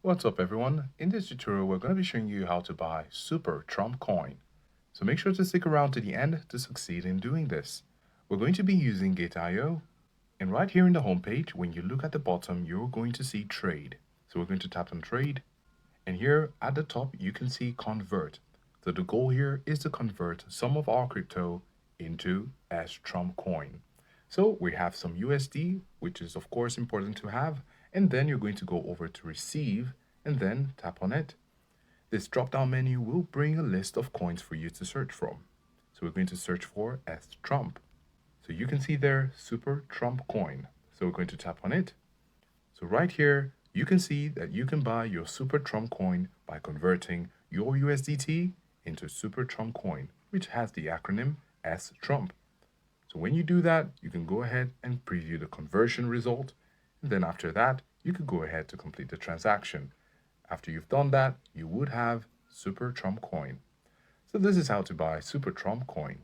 What's up everyone? In this tutorial we're going to be showing you how to buy Super Trump Coin. So make sure to stick around to the end to succeed in doing this. We're going to be using Gate.io, and right here in the homepage when you look at the bottom you're going to see Trade. So we're going to tap on Trade, and here at the top you can see Convert. So the goal here is to convert some of our crypto into as Trump Coin. So we have some USD, which is of course important to have, and then you're going to go over to receive and then tap on it. This drop down menu will bring a list of coins for you to search from. So we're going to search for S Trump. So you can see there Super Trump Coin. So we're going to tap on it. So right here, you can see that you can buy your Super Trump Coin by converting your USDT into Super Trump Coin, which has the acronym S Trump. So when you do that, you can go ahead and preview the conversion result. And then after that, you could go ahead to complete the transaction. After you've done that, you would have Super Trump Coin. So this is how to buy Super Trump Coin.